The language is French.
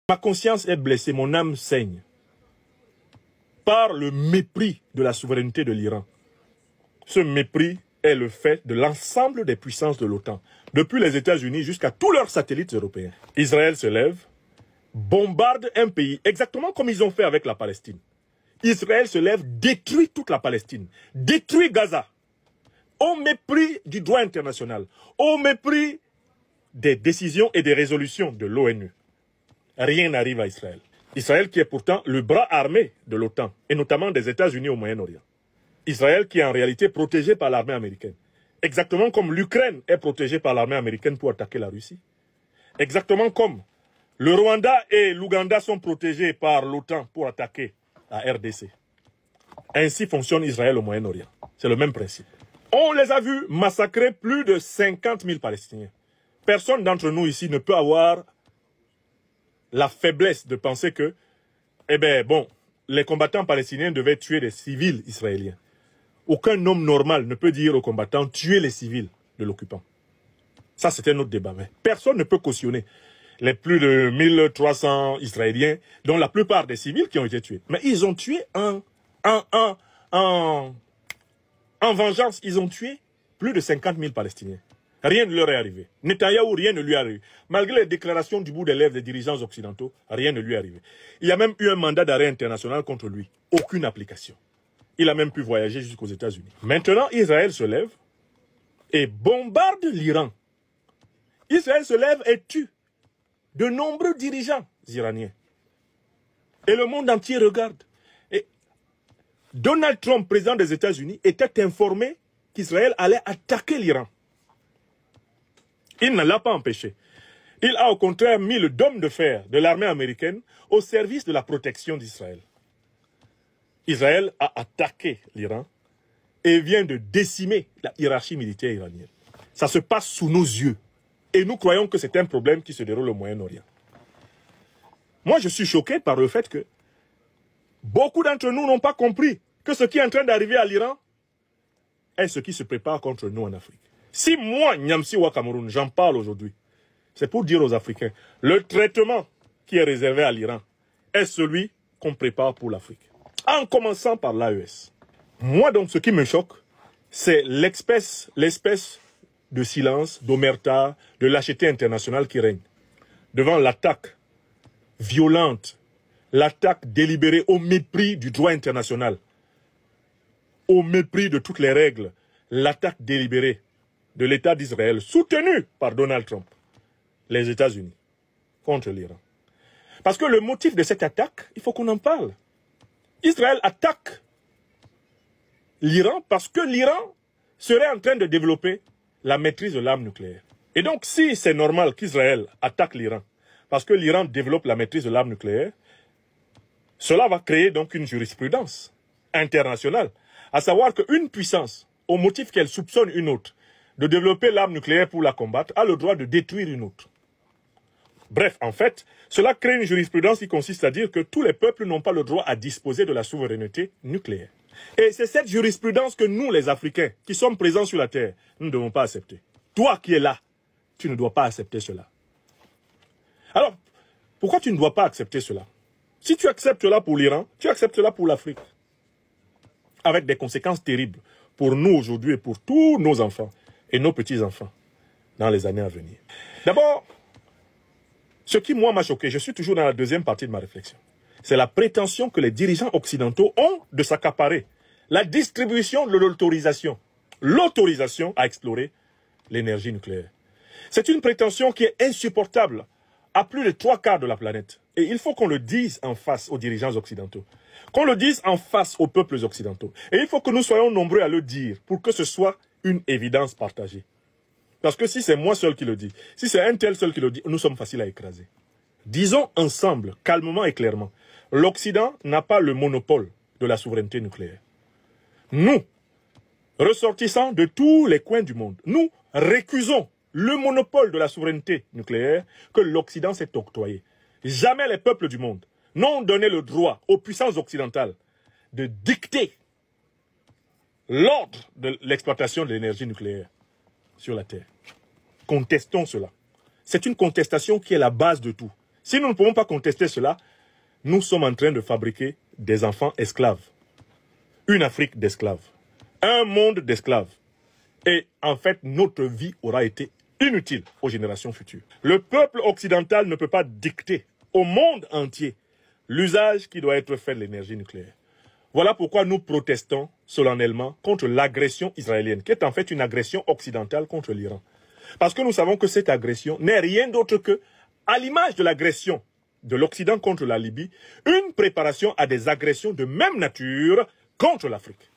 Ma conscience est blessée, mon âme saigne par le mépris de la souveraineté de l'Iran. Ce mépris est le fait de l'ensemble des puissances de l'OTAN, depuis les États-Unis jusqu'à tous leurs satellites européens. Israël se lève, bombarde un pays, exactement comme ils ont fait avec la Palestine. Israël se lève, détruit toute la Palestine, détruit Gaza, au mépris du droit international, au mépris des décisions et des résolutions de l'ONU. Rien n'arrive à Israël. Israël qui est pourtant le bras armé de l'OTAN, et notamment des États-Unis au Moyen-Orient. Israël qui est en réalité protégé par l'armée américaine. Exactement comme l'Ukraine est protégée par l'armée américaine pour attaquer la Russie. Exactement comme le Rwanda et l'Ouganda sont protégés par l'OTAN pour attaquer la RDC. Ainsi fonctionne Israël au Moyen-Orient. C'est le même principe. On les a vus massacrer plus de 50 000 Palestiniens. Personne d'entre nous ici ne peut avoir la faiblesse de penser que, les combattants palestiniens devaient tuer des civils israéliens. Aucun homme normal ne peut dire aux combattants tuer les civils de l'occupant. Ça, c'était notre débat. Mais personne ne peut cautionner les plus de 1300 Israéliens, dont la plupart des civils qui ont été tués. Mais ils ont tué en vengeance, ils ont tué plus de 50 000 Palestiniens. Rien ne leur est arrivé. Netanyahou, rien ne lui est arrivé. Malgré les déclarations du bout des lèvres des dirigeants occidentaux, rien ne lui est arrivé. Il y a même eu un mandat d'arrêt international contre lui. Aucune application. Il a même pu voyager jusqu'aux États-Unis. Maintenant, Israël se lève et bombarde l'Iran. Israël se lève et tue de nombreux dirigeants iraniens. Et le monde entier regarde. Et Donald Trump, président des États-Unis, était informé qu'Israël allait attaquer l'Iran. Il ne l'a pas empêché. Il a au contraire mis le dôme de fer de l'armée américaine au service de la protection d'Israël. Israël a attaqué l'Iran et vient de décimer la hiérarchie militaire iranienne. Ça se passe sous nos yeux. Et nous croyons que c'est un problème qui se déroule au Moyen-Orient. Moi, je suis choqué par le fait que beaucoup d'entre nous n'ont pas compris que ce qui est en train d'arriver à l'Iran est ce qui se prépare contre nous en Afrique. Si moi, Nyamsi Wa Cameroun, j'en parle aujourd'hui, c'est pour dire aux Africains, le traitement qui est réservé à l'Iran est celui qu'on prépare pour l'Afrique. En commençant par l'AES. Moi, donc, ce qui me choque, c'est l'espèce de silence, d'omerta, de lâcheté internationale qui règne. Devant l'attaque violente, l'attaque délibérée au mépris du droit international, au mépris de toutes les règles, l'attaque délibérée de l'État d'Israël, soutenu par Donald Trump, les États-Unis, contre l'Iran. Parce que le motif de cette attaque, il faut qu'on en parle. Israël attaque l'Iran parce que l'Iran serait en train de développer la maîtrise de l'arme nucléaire. Et donc, si c'est normal qu'Israël attaque l'Iran parce que l'Iran développe la maîtrise de l'arme nucléaire, cela va créer donc une jurisprudence internationale, à savoir qu'une puissance, au motif qu'elle soupçonne une autre, de développer l'arme nucléaire pour la combattre, a le droit de détruire une autre. Bref, en fait, cela crée une jurisprudence qui consiste à dire que tous les peuples n'ont pas le droit à disposer de la souveraineté nucléaire. Et c'est cette jurisprudence que nous, les Africains, qui sommes présents sur la Terre, nous ne devons pas accepter. Toi qui es là, tu ne dois pas accepter cela. Alors, pourquoi tu ne dois pas accepter cela? Si tu acceptes cela pour l'Iran, tu acceptes cela pour l'Afrique. Avec des conséquences terribles pour nous aujourd'hui et pour tous nos enfants et nos petits-enfants dans les années à venir. D'abord, ce qui, moi, m'a choqué, je suis toujours dans la deuxième partie de ma réflexion, c'est la prétention que les dirigeants occidentaux ont de s'accaparer la distribution de l'autorisation à explorer l'énergie nucléaire. C'est une prétention qui est insupportable à plus de 3/4 de la planète. Et il faut qu'on le dise en face aux dirigeants occidentaux, qu'on le dise en face aux peuples occidentaux. Et il faut que nous soyons nombreux à le dire pour que ce soit une évidence partagée. Parce que si c'est moi seul qui le dis, si c'est un tel seul qui le dit, nous sommes faciles à écraser. Disons ensemble, calmement et clairement, l'Occident n'a pas le monopole de la souveraineté nucléaire. Nous, ressortissants de tous les coins du monde, nous récusons le monopole de la souveraineté nucléaire que l'Occident s'est octroyé. Jamais les peuples du monde n'ont donné le droit aux puissances occidentales de dicter l'ordre de l'exploitation de l'énergie nucléaire sur la Terre. Contestons cela. C'est une contestation qui est la base de tout. Si nous ne pouvons pas contester cela, nous sommes en train de fabriquer des enfants esclaves. Une Afrique d'esclaves. Un monde d'esclaves. Et en fait, notre vie aura été inutile aux générations futures. Le peuple occidental ne peut pas dicter au monde entier l'usage qui doit être fait de l'énergie nucléaire. Voilà pourquoi nous protestons solennellement contre l'agression israélienne, qui est en fait une agression occidentale contre l'Iran. Parce que nous savons que cette agression n'est rien d'autre que, à l'image de l'agression de l'Occident contre la Libye, une préparation à des agressions de même nature contre l'Afrique.